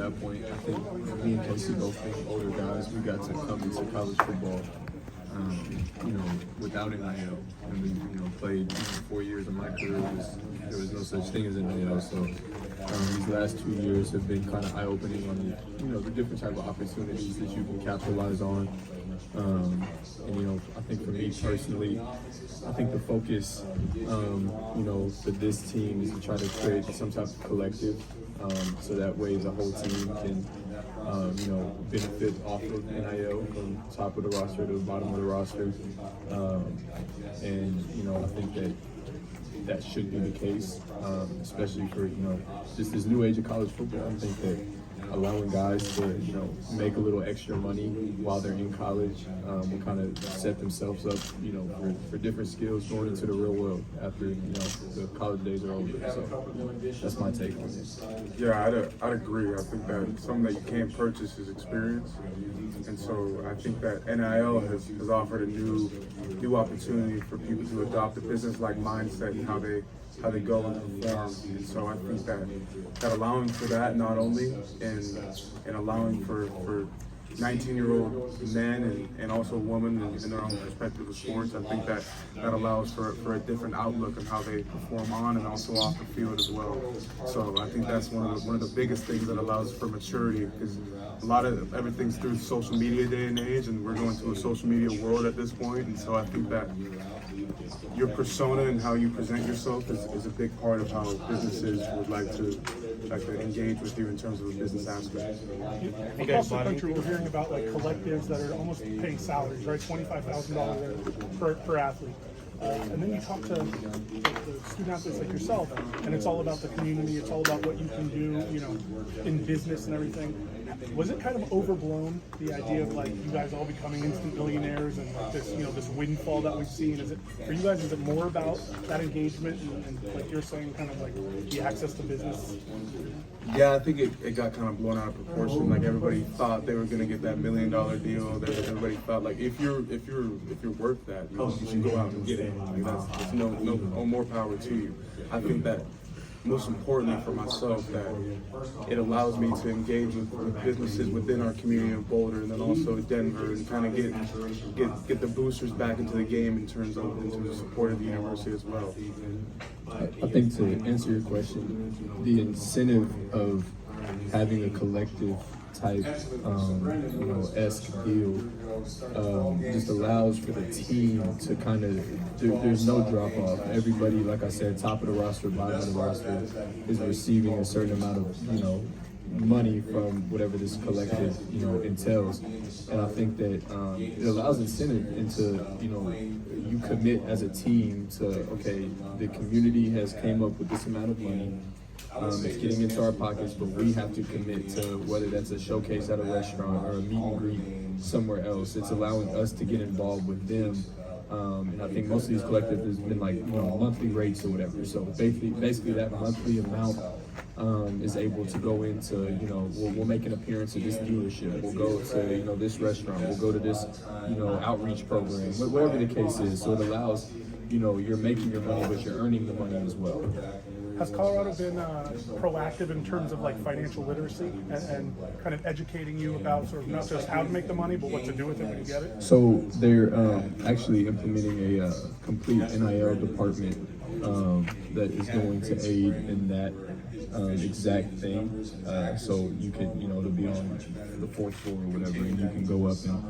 that point. I think me and Casey both being older guys, we got to come into college football, without NIL. And we, played 4 years of my career. There was no such thing as NIL. So these last 2 years have been kind of eye-opening on the different type of opportunities that you can capitalize on. I think for me personally, I think the focus, for this team is to try to create some type of collective, so that way the whole team can, benefit off of NIL from top of the roster to the bottom of the roster. I think that should be the case, especially for, just this new age of college football. I think that allowing guys to, make a little extra money while they're in college will kind of set themselves up, for different skills going into the real world after, the college days are over. So that's my take on this. Yeah, I'd agree. I think that something that you can't purchase is experience. And so I think that NIL has offered a new opportunity for people to adopt a business-like mindset and how they go and perform. And so I think that allowing for that not only and allowing for 19-year-old men and also women in their own perspective of sports, I think that allows for a different outlook of how they perform on and also off the field as well. So I think that's one of the biggest things that allows for maturity, because a lot of everything's through social media day and age, and we're going to a social media world at this point. And so I think that your persona and how you present yourself is a big part of how businesses would like to engage with you in terms of a business aspect. Across the country, we're hearing about collectives that are almost paying salaries, right? $25,000 per athlete. And then you talk to the student athletes like yourself, and it's all about the community. It's all about what you can do, in business and everything. Was it kind of overblown, the idea of you guys all becoming instant millionaires and this windfall that we've seen? Is it for you guys? Is it more about that engagement and like you're saying, kind of the access to business? Yeah, I think it got kind of blown out of proportion. Like everybody thought they were going to get that $1 million deal. Everybody thought if you're worth that, you should go out and get it. That's no more power to you. I think that most importantly for myself, that it allows me to engage with businesses within our community of Boulder and then also Denver, and kind of get the boosters back into the game in terms of support of the university as well. I think to answer your question, the incentive of having a collective type, esque deal just allows for the team to kind of, there's no drop off. Everybody, like I said, top of the roster, bottom of the roster is receiving a certain amount of, money from whatever this collective, entails. And I think that it allows incentive into, you commit as a team to, okay, the community has came up with this amount of money. It's getting into our pockets, but we have to commit to whether that's a showcase at a restaurant or a meet and greet somewhere else. It's allowing us to get involved with them. And I think most of these collectives has been monthly rates or whatever. So basically that monthly amount is able to go into, we'll make an appearance at this dealership. We'll go to, this restaurant. We'll go to this, outreach program, whatever the case is. So it allows, you're making your money, but you're earning the money as well. Has Colorado been proactive in terms of financial literacy and kind of educating you about sort of not just how to make the money, but what to do with it when you get it? So they're actually implementing a complete NIL department that is going to aid in that exact thing. So you can, it'll be on the fourth floor or whatever, and you can go up and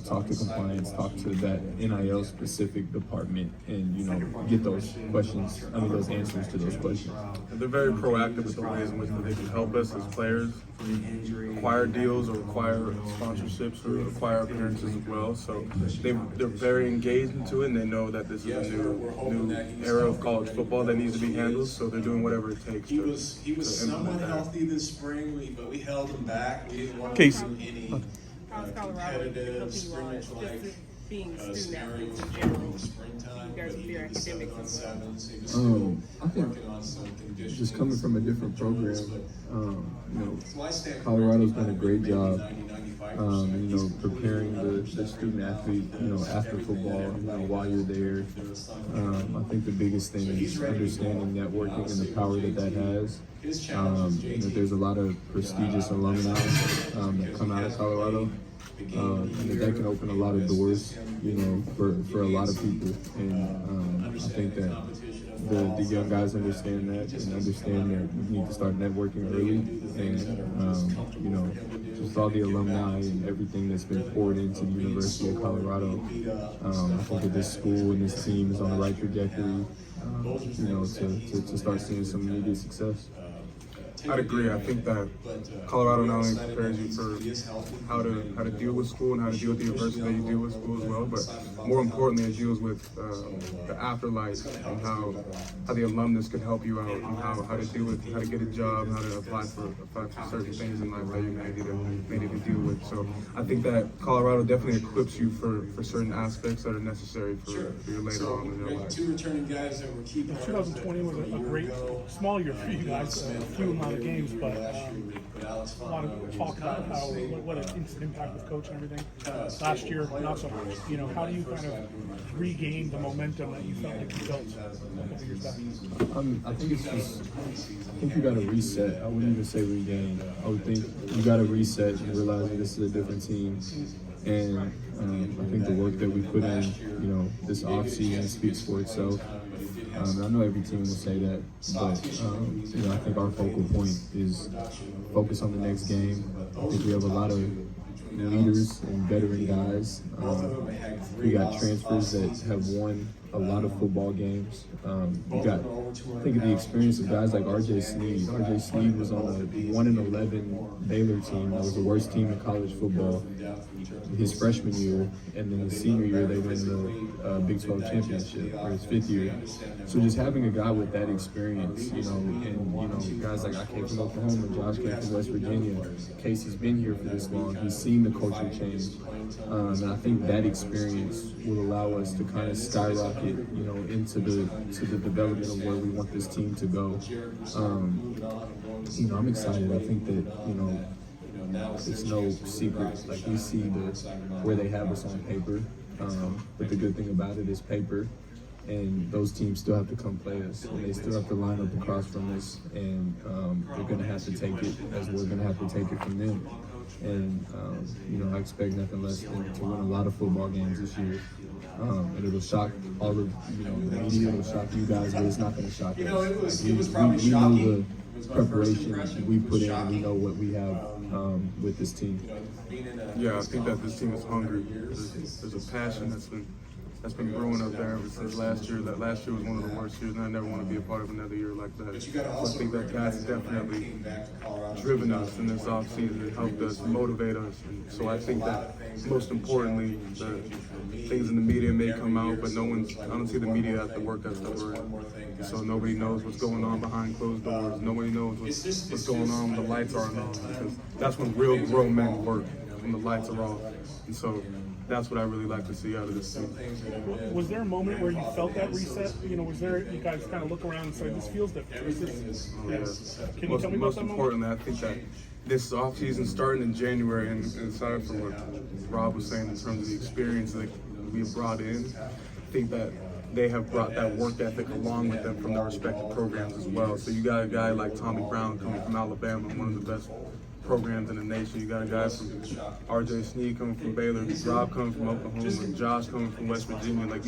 talk to compliance, talk to that NIL specific department, and get those questions, those answers to those questions. And they're very proactive with the ways in which they can help us as players acquire deals or acquire sponsorships or acquire appearances as well. So they're very engaged into it, and they know that this is a new era of college football that needs to be handled. So they're doing whatever it takes. He was somewhat healthy this spring, but we held him back. We didn't want Casey. to any How's Colorado competitive helping scrimmage you like just being student athletes in general? springtime. You guys with your academics as well. I think just coming from a different program, Colorado's done a great job you know, preparing the student athlete, you know, after football, you know, while you're there. I think the biggest thing is understanding networking and the power that has. You know, there's a lot of prestigious alumni that come out of Colorado. And that can open a lot of doors, you know, for a lot of people. And I think that the young guys understand that and understand that we need to start networking early. And, you know, just all the alumni and everything that's been poured into the University of Colorado. I think that this school and this team is on the right trajectory, you know, to start seeing some immediate success. I'd agree. I think that Colorado not only prepares you for how to deal with school and how to deal with the adversity that you deal with school as well, but more importantly, it deals with the afterlife and how the alumnus can help you out and how to deal with how to get a job, how to apply for certain things in life that you may need to deal with. So I think that Colorado definitely equips you for certain aspects that are necessary for your later on in your life. Two returning guys that were keeping. 2020 was a great, small year for you guys, a few amount of games, but a lot of talk about what an instant impact with coach and everything. Last year, not so much. You know, how do you kind of regain the momentum that you felt like you built a couple years back? I think it's just, I think you got to reset. I wouldn't even say regain. I would think you got to reset and realize that this is a different team. And I think the work that we put in, you know, this offseason speaks for itself. I know every team will say that, but you know, I think our focal point is focus on the next game. I think we have a lot of leaders and veteran guys. We got transfers that have won a lot of football games. You got, think of the experience of guys like R.J. Sneed. R.J. Sneed was on a 1-11 Baylor team that was the worst team in college football his freshman year, and then his senior year they win the Big 12 championship, or his fifth year. So just having a guy with that experience, you know, and you know, guys like I came from Oklahoma, Josh came from West Virginia, Casey's been here for this long, he's seen the culture change, and I think that experience will allow us to kind of skyrocket, you know, into the development of where we want this team to go. You know, I'm excited. I think that, you know, it's no secret. Like, we see where they have us on paper, but the good thing about it is paper, and those teams still have to come play us, and they still have to line up across from us, and they're going to have to take it as we're going to have to take it from them. And you know, I expect nothing less than to win a lot of football games this year. And it'll shock all of, you know, the media, it'll shock you guys, but it's not going to shock us. We know the preparation we put in, and we know what we have with this team. Yeah, I think that this team is hungry. There's a passion that's been growing up there ever since last year. That last year was one of the worst years, and I never want to be a part of another year like that. So I think that that's definitely driven us in this offseason and helped us, motivate us. And so I think that most importantly, the things in the media may come out, but I don't see the media at the workouts that we're in. So nobody knows what's going on behind closed doors. Nobody knows what's going on when the lights aren't on, because that's when real grown men work, when the lights are off. And so that's what I really like to see out of this team. Was there a moment where you felt that reset? You know, was there, you guys kind of look around and say, this feels different? Can you tell me about that moment? Most importantly, I think that this offseason starting in January, and aside from what Rob was saying in terms of the experience that we have brought in, I think that they have brought that work ethic along with them from their respective programs as well. So you got a guy like Tommy Brown coming from Alabama, one of the best programs in the nation. You got a guy from R.J. Sneed coming from Baylor, Rob coming from Oklahoma, Josh coming from West Virginia. Like,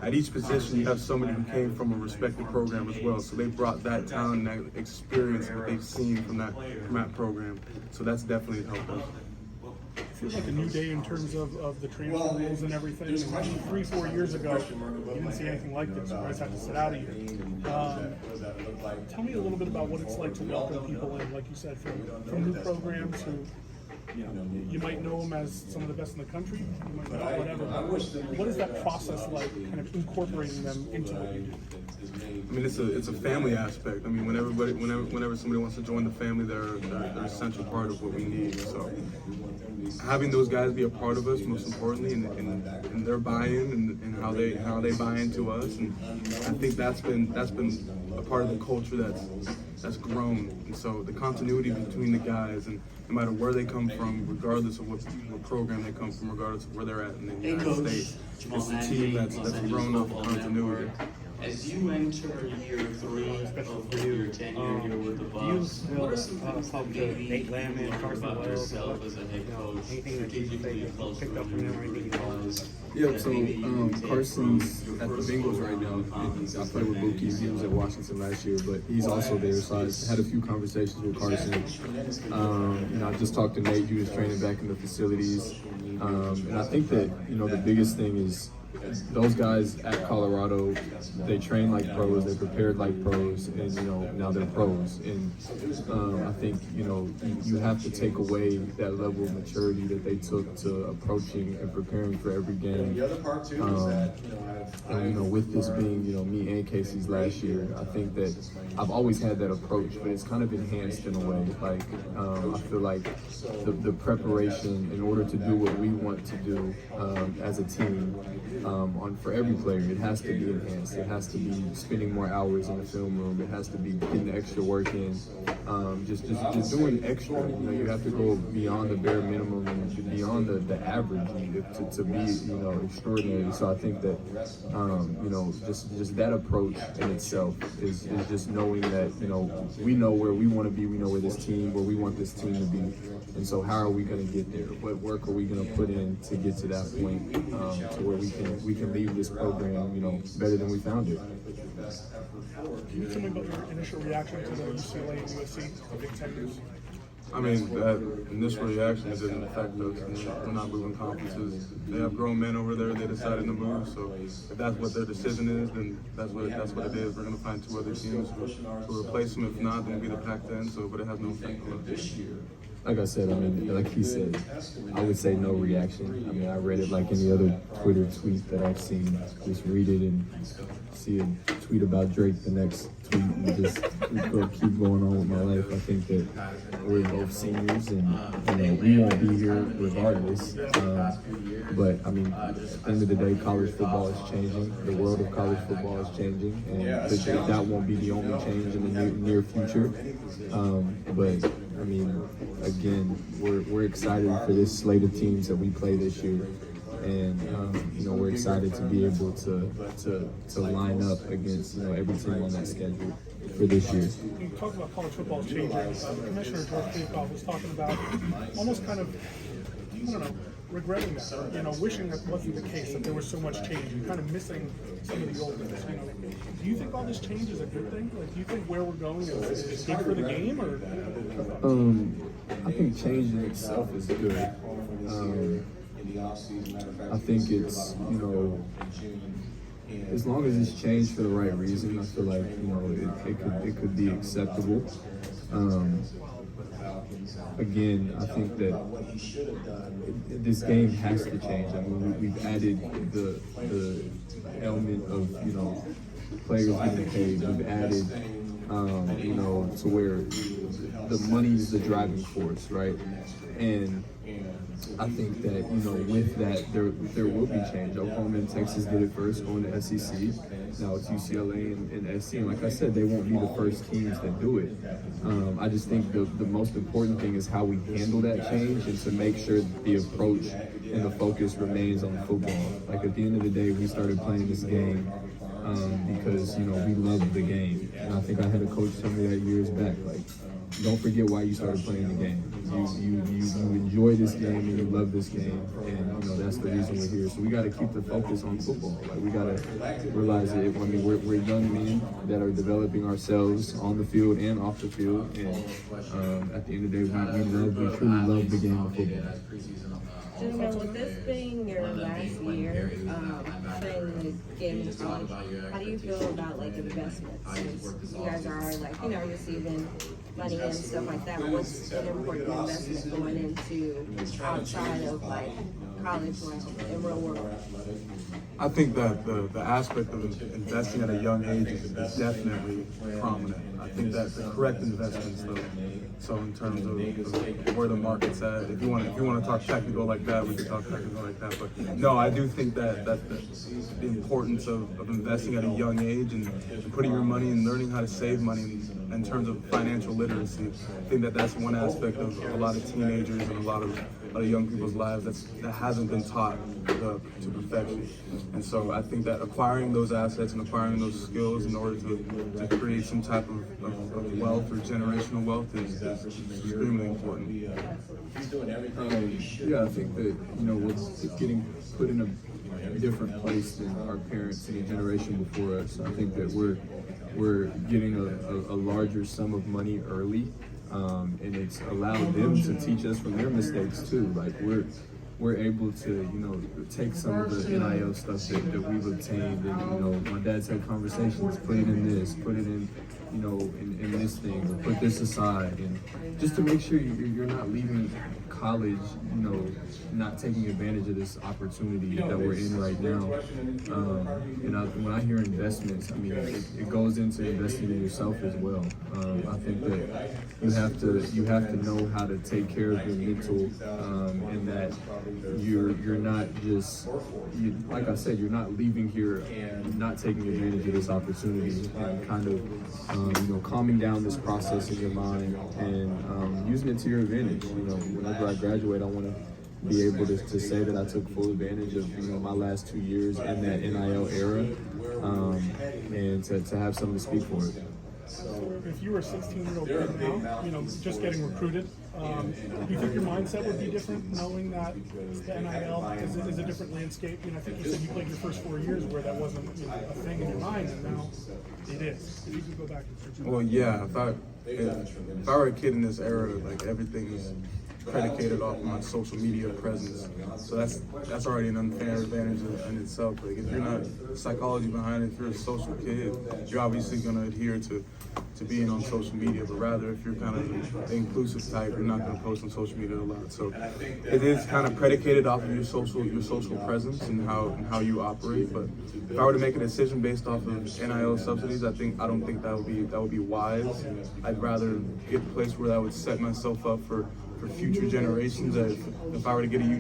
at each position, you have somebody who came from a respected program as well. So they brought that talent, that experience that they've seen from that program. So that's definitely helped us. Feels like a new day in terms of the transfer rules and everything. 3-4 years ago, you didn't see anything like this. You guys had to sit out a year. Tell me a little bit about what it's like to welcome people in, like you said, from new programs who, you know, you might know them as some of the best in the country, you might know whatever. What is that process like, kind of incorporating them into what you do? I mean, it's a family aspect. I mean, whenever somebody wants to join the family, they're an essential part of what we need. So having those guys be a part of us, most importantly, and their buy-in and how they buy into us, and I think that's been a part of the culture that's grown. And so the continuity between the guys, and no matter where they come from, regardless of what program they come from, regardless of where they're at in the United States, it's a team that's grown off of continuity. As you enter year 3 of your tenure here with the Bucks, what are some things that maybe you learned about yourself as a head coach, strategically close picked up from them or anything because Yeah, so Carson's at the Bengals right now. I played with Buki. He was at Washington last year, but he's also there. So I had a few conversations with Carson. I just talked to Nate. He was training back in the facilities, and I think that the biggest thing is those guys at Colorado, they train like pros, they prepared like pros, and now they're pros. And I think you have to take away that level of maturity that they took to approaching and preparing for every game. The other part too is that And with this being me and Casey's last year, I think that I've always had that approach, but it's kind of enhanced in a way. Like I feel like the preparation in order to do what we want to do as a team. For every player, it has to be enhanced. It has to be spending more hours in the film room. It has to be getting the extra work in. Just doing extra. You have to go beyond the bare minimum and beyond the average to be extraordinary. So I think that just that approach in itself is just knowing that we know where we want to be. We know where we want this team to be. And so how are we going to get there? What work are we going to put in to get to that point to where we can leave this program, better than we found it? Can you tell me about your initial reaction to the UCLA and USC, the Big Ten news? I mean, that initial reaction didn't affect us. We're not moving conferences. They have grown men over there. They decided to move. So if that's what their decision is, then that's what it is. We're going to find 2 other teams to replace them. If not, then it'll be the Pac-10. So, but it has no effect on us. Like I said, like he said, I would say no reaction. I read it like any other Twitter tweet that I've seen. Just read it and see a tweet about Drake the next tweet and just keep going on with my life. I think that we're both seniors and we won't be here regardless. But at the end of the day, college football is changing. The world of college football is changing, and that won't be the only change in the near future. But again, we're excited for this slate of teams that we play this year, and we're excited to be able to line up against every team on that schedule for this year. You talk about college football changing. Commissioner George Peacock was talking about almost kind of, regretting that, wishing that wasn't the case, that there was so much change and kind of missing some of the old things. Do you think all this change is a good thing? Like, do you think where we're going is good for the game, or? I think change in itself is good. I think it's as long as it's changed for the right reason, I feel like it could be acceptable. Again, I think that this game has to change. We've added the element of players getting paid. We've added to where the money is the driving force, right? And I think that with that there will be change. Oklahoma and Texas did it first, going to SEC. Now it's UCLA and SC. And like I said, they won't be the first teams that do it. I just think the most important thing is how we handle that change and to make sure that the approach and the focus remains on football. Like at the end of the day, we started playing this game because we love the game. And I think I had a coach tell me that years back, like, don't forget why you started playing the game. You enjoy this game and you love this game, and that's the reason we're here. So we got to keep the focus on football. Like we got to realize that we're young men that are developing ourselves on the field and off the field, and at the end of the day, we truly love the game of football. Gentlemen, with this being your last year playing the game in college, how do you feel about investments? Since you guys are receiving money and stuff like that, what's an important investment going into outside of college life and real world? I think that the aspect of investing at a young age is definitely prominent. I think that's the correct investments, though. So in terms of where the market's at, if you want to talk technical like that, we can talk technical like that. But no, I do think that the importance of investing at a young age and putting your money and learning how to save money in terms of financial literacy. I think that that's one aspect of a lot of teenagers and a lot of young people's lives that hasn't been taught to perfection. And so I think that acquiring those assets and acquiring those skills in order to create some type of wealth or generational wealth is extremely important. Yeah, I think that, with getting put in a different place than our parents and the generation before us, I think that we're getting a larger sum of money early, and it's allowed them to teach us from their mistakes too. Like we're able to, take some of the NIL stuff that we've obtained, and my dad's had conversations, put it in this, put it in, in this thing, or put this aside, and just to make sure you're not leaving college, not taking advantage of this opportunity that we're in right now. When I hear investments, it goes into investing in yourself as well. I think that you have to know how to take care of your mental, and that you're not just, like I said, you're not leaving here not taking advantage of this opportunity, and kind of calming down this process in your mind and using it to your advantage. Whenever I graduate, I want to be able to say that I took full advantage of my last 2 years in that NIL era, and to have something to speak for it. If you were a 16-year-old kid now, just getting recruited, do you think your mindset would be different, knowing that the NIL is a different landscape? I think you said you played your first 4 years where that wasn't a thing in your mind, and now it is. If you could go back and Well, yeah, if I were a kid in this era, like everything is predicated off of my social media presence. So that's already an unfair advantage in itself. Like if you're not psychology behind it, if you're a social kid, you're obviously going to adhere to being on social media, but rather if you're kind of the inclusive type, you're not going to post on social media a lot. So it is kind of predicated off of your social presence and how you operate. But if I were to make a decision based off of NIL subsidies, I don't think that would be wise. I'd rather get a place where I would set myself up for future generations. If I were to get a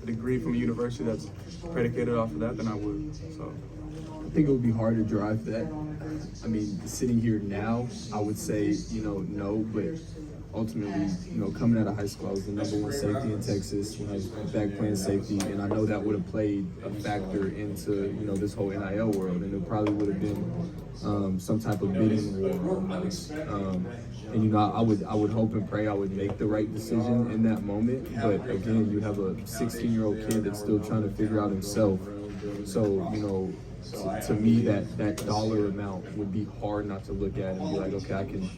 degree from a university that's predicated off of that, then I would. So I think it would be hard to drive that. Sitting here now, I would say, no, but ultimately, coming out of high school, I was the #1 safety in Texas when I was back playing safety, and I know that would have played a factor into, this whole NIL world, and it probably would have been some type of bidding war almost. And I would hope and pray I would make the right decision in that moment, but again, you have a 16-year-old kid that's still trying to figure out himself. So, to me, that dollar amount would be hard not to look at and be like, okay, I can,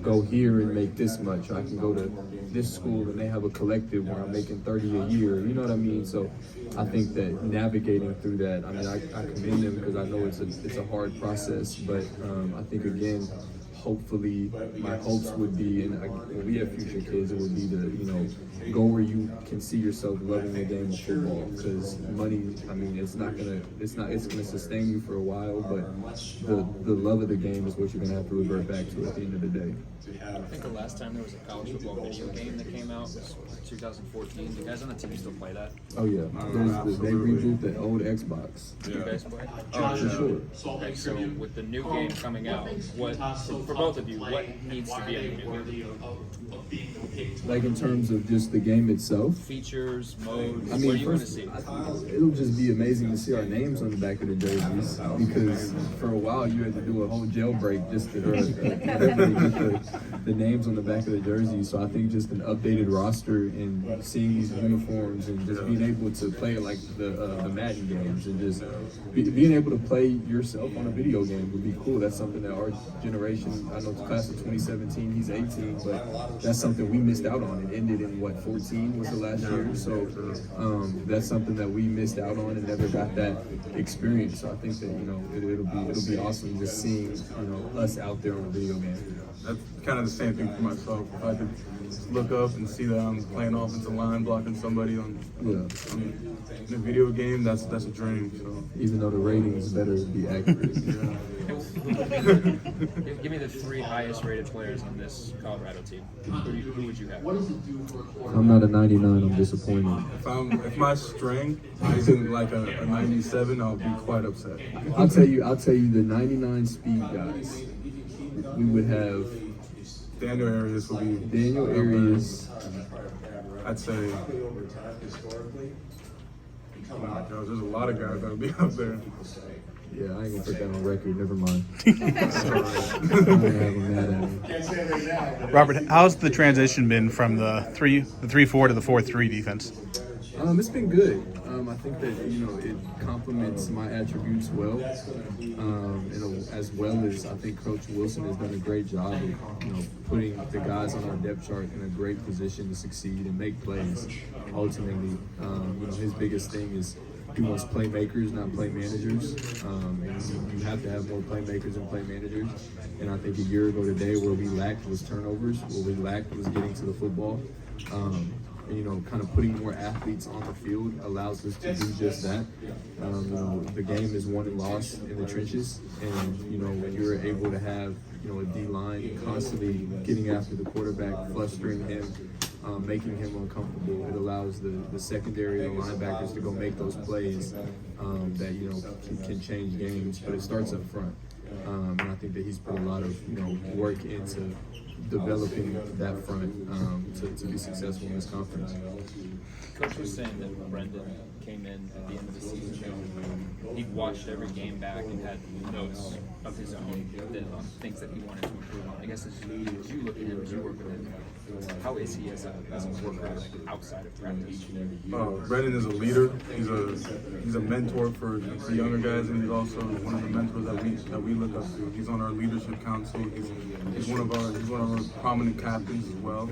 go here and make this much. Or I can go to this school and they have a collective where I'm making $30 a year. You know what I mean? So I think that navigating through that, I commend them because I know it's a hard process. But I think again, hopefully, my hopes would be, and when we have future kids, it would be to, go where you can see yourself loving the game of football. Because money, it's gonna sustain you for a while, but the love of the game is what you're gonna have to revert back to at the end of the day. I think the last time there was a college football video game that came out was 2014. Do you guys on the team still play that? Oh yeah, they reboot the old Xbox. Do you guys play? For sure. Okay, so with the new game coming out, for both of you, what needs to be in the new game? Like in terms of just the game itself? Features, modes, what do you want to see? It'll just be amazing to see our names on the back of the jerseys, because for a while you had to do a whole jailbreak just to get the names on the back of the jersey. So I think just an updated roster and seeing these uniforms and just being able to play like the Madden games and just being able to play yourself on a video game would be cool. That's something that our generation, I know the class of 2017, he's 18, but that's something we missed out on. It ended in 14 was the last year. So that's something that we missed out on and never got that experience. So I think that it'll be awesome just seeing us out there on a video game. that's kind of the same thing for myself. If I could just look up and see that I'm playing offensive line, blocking somebody in a video game, that's a dream. So Even though the ratings better be accurate. Give me the 3 highest rated players on this Colorado team. Who would you have? I'm not a 99. I'm disappointed. If my strength isn't like a 97, I'll be quite upset. I'll tell you the 99 speed guys. We would have Daniel Arias would be Daniel Arias. I'd say. Oh my gosh, there's a lot of guys that would be up there. Yeah, I ain't gonna put that on record. Never mind. I'm gonna have him mad at me. Robert, how's the transition been from the 3-4 to the 4-3 defense? It's been good. I think that it complements my attributes well, and as well as I think Coach Wilson has done a great job of putting the guys on our depth chart in a great position to succeed and make plays. Ultimately, his biggest thing is he wants playmakers, not play managers, and you have to have more playmakers and play managers. And I think a year ago today, where we lacked was turnovers, where we lacked was getting to the football. Kind of putting more athletes on the field allows us to do just that. The game is won and lost in the trenches, and when you're able to have a D-line constantly getting after the quarterback, flustering him, making him uncomfortable, it allows the secondary, the linebackers to go make those plays that can change games. But it starts up front, and I think that he's put a lot of work into developing that front to be successful in this conference. Coach was saying that Brendan came in at the end of the season. He watched every game back and had notes of his own on things that he wanted to improve on. I guess as you look at him, as you work with him, how is he as a worker outside of practice? Brendan is a leader. He's a mentor for the younger guys, and he's also one of the mentors that we look up to. He's on our leadership council. He's one of our prominent captains as well.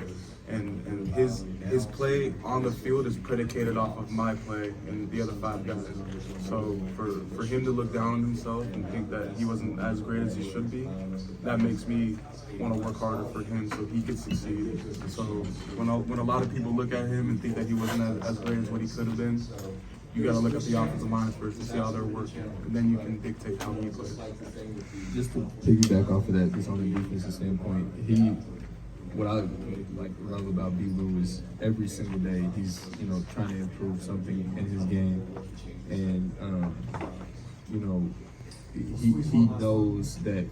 And his play on the field is predicated off of my play and the other 5 guys. So for him to look down on himself and think that he wasn't as great as he should be, that makes me want to work harder for him so he could succeed. So when a lot of people look at him and think that he wasn't as great as what he could have been, you got to look at the offensive line first to see how they're working, and then you can dictate how he plays. Just to piggyback off of that, just on the defensive standpoint, what I love about B. Lou is every single day he's trying to improve something in his game, and he knows that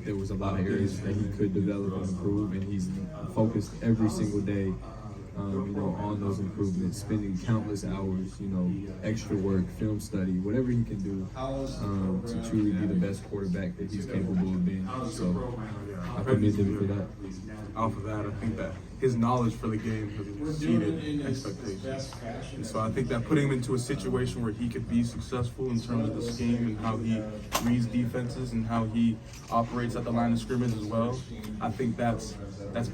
there was a lot of areas that he could develop and improve, and he's focused every single day on those improvements, spending countless hours, extra work, film study, whatever he can do to truly be the best quarterback that he's capable of being. So I commend him for that. Off of that, I think that his knowledge for the game has exceeded expectations. And so I think that putting him into a situation where he could be successful in terms of the scheme and how he reads defenses and how he operates at the line of scrimmage as well, I think that's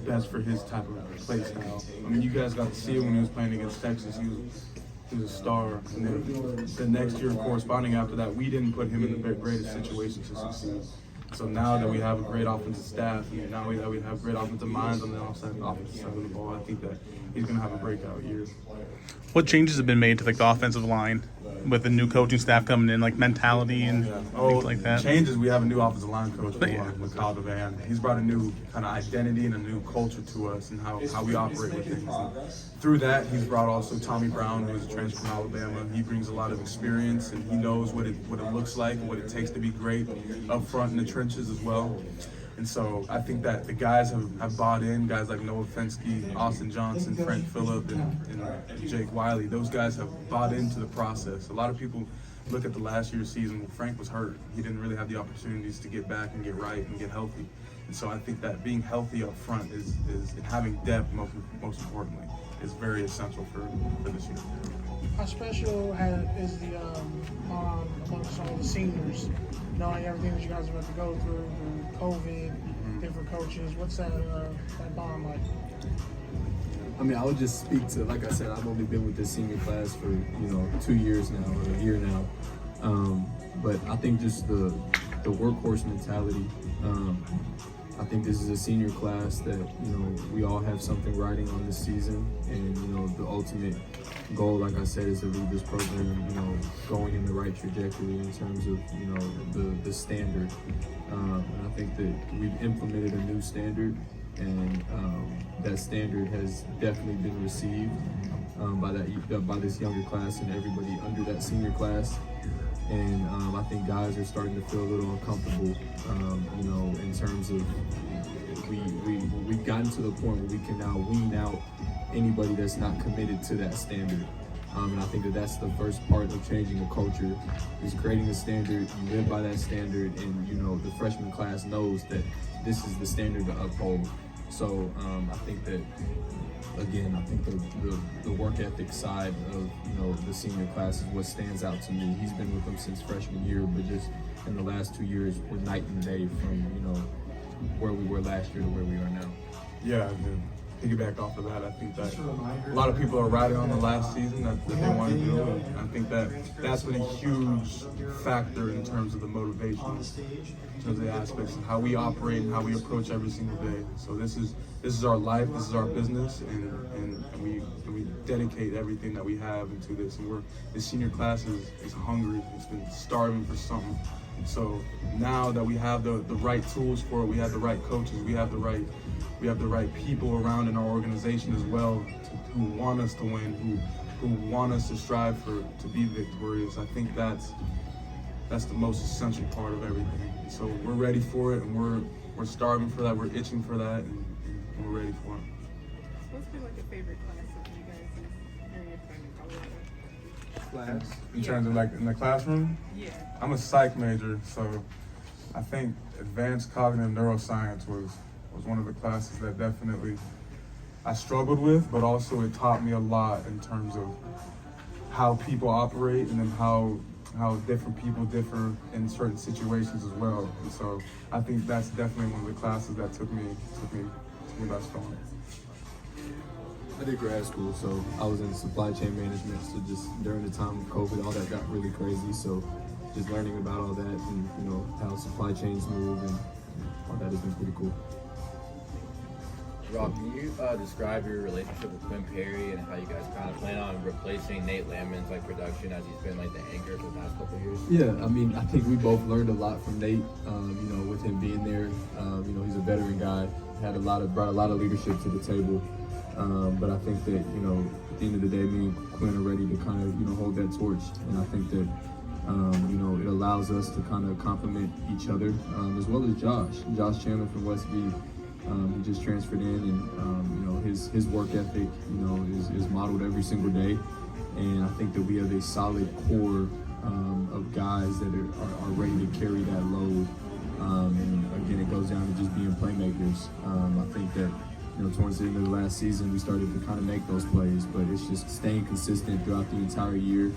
best for his type of play style. I mean, you guys got to see him when he was playing against Texas. He was a star. And then the next year corresponding after that, we didn't put him in the greatest situation to succeed. So now that we have a great offensive staff, and now that we have great offensive minds on the offensive side of the ball, I think that he's going to have a breakout year. What changes have been made to the offensive line with the new coaching staff coming in, like mentality and things like that? Changes. We have a new offensive line coach with Kyle DeVan. He's brought a new kind of identity and a new culture to us and how we operate with things. And through that, he's brought also Tommy Brown, who's a transfer from Alabama. He brings a lot of experience and he knows what it looks like and what it takes to be great up front in the trenches as well. And so I think that the guys have bought in, guys like Noah Fensky, Austin Johnson, Frank Phillip, and Jake Wiley. Those guys have bought into the process. A lot of people look at the last year's season. Well, Frank was hurt. He didn't really have the opportunities to get back and get right and get healthy. And so I think that being healthy up front is and having depth, most importantly, is very essential for this year. How special is the bond amongst all the seniors, knowing everything that you guys are about to go through, COVID, different coaches? What's that bond like? I mean, I would just speak to, like I said, I've only been with this senior class for 2 years now, or a year now. But I think just the workhorse mentality, I think this is a senior class that, we all have something riding on this season. And, the ultimate goal, like I said, is to lead this program, going in the right trajectory in terms of, the standard. And I think that we've implemented a new standard, and that standard has definitely been received by this younger class and everybody under that senior class. And I think guys are starting to feel a little uncomfortable, in terms of we've gotten to the point where we can now wean out anybody that's not committed to that standard. And I think that that's the first part of changing a culture, is creating a standard, you live by that standard, and the freshman class knows that this is the standard to uphold. So I think that, again, I think the work ethic side of the senior class is what stands out to me. He's been with them since freshman year, but just in the last 2 years, we're night and day from where we were last year to where we are now. Yeah, to piggyback off of that, I think that a lot of people are riding on the last season that they want to do, and I think that's been a huge factor in terms of the motivation, in terms of the aspects of how we operate and how we approach every single day. So this is our life, this is our business, and we dedicate everything that we have into this. And this senior class is hungry. It's been starving for something. So now that we have the right tools for it, we have the right coaches, we have the right people around in our organization as well who want us to win, who want us to strive to be victorious. I think that's the most essential part of everything. So we're ready for it, and we're starving for that, we're itching for that, and we're ready for it. What's been like a favorite class of you guys during your time in Colorado? Class? In terms of like in the classroom? Yeah. I'm a psych major, so I think advanced cognitive neuroscience was one of the classes that definitely I struggled with, but also it taught me a lot in terms of how people operate and then how different people differ in certain situations as well. And so I think that's definitely one of the classes that took me by storm. I did grad school, so I was in supply chain management. So just during the time of COVID, all that got really crazy. So just learning about all that and how supply chains move and all that has been pretty cool. Rob, can you describe your relationship with Quinn Perry and how you guys kind of plan on replacing Nate Landman's production as he's been the anchor for the past couple of years? Yeah, I mean, I think we both learned a lot from Nate. With him being there, he's a veteran guy, brought a lot of leadership to the table. But I think that at the end of the day, me and Quinn are ready to kind of hold that torch, and I think that it allows us to kind of complement each other, as well as Josh Chandler from West V. He just transferred in, and his work ethic is modeled every single day, and I think that we have a solid core of guys that are ready to carry that load. And again, it goes down to just being playmakers. I think that towards the end of the last season, we started to kind of make those plays, but it's just staying consistent throughout the entire year,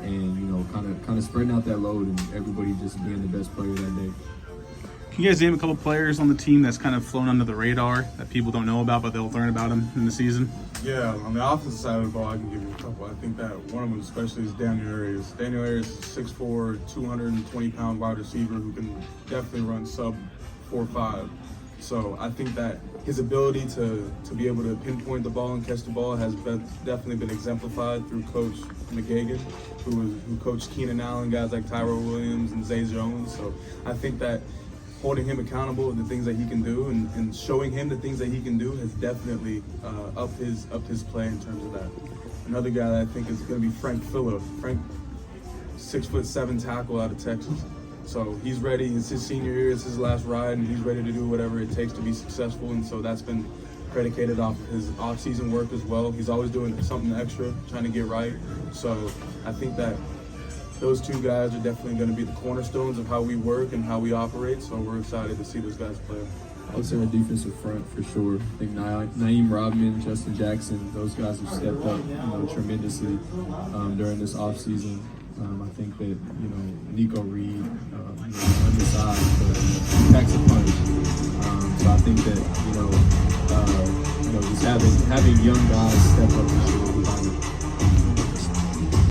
and kind of spreading out that load and everybody just being the best player that day. Can you guys name a couple players on the team that's kind of flown under the radar that people don't know about, but they'll learn about them in the season? Yeah, on the offensive side of the ball, I can give you a couple. I think that one of them especially is Daniel Arias. Daniel Arias is 6'4", 220-pound wide receiver who can definitely run sub 4.5. So I think that his ability to be able to pinpoint the ball and catch the ball has definitely been exemplified through Coach McGagan, who coached Keenan Allen, guys like Tyrell Williams and Zay Jones. So I think that holding him accountable of the things that he can do and showing him the things that he can do has definitely upped his play in terms of that. Another guy that I think is going to be Frank Filler. Frank, 6'7" tackle out of Texas. So he's ready. It's his senior year. It's his last ride, and he's ready to do whatever it takes to be successful. And so that's been predicated off of his off-season work as well. He's always doing something extra, trying to get right. So I think that those two guys are definitely going to be the cornerstones of how we work and how we operate. So we're excited to see those guys play. I would say our defensive front for sure. I think Naeem Rodman, Justin Jackson, those guys have stepped up, tremendously during this offseason. I think that Nico Reed, undersized, but he packs a punch. So I think that just having young guys step up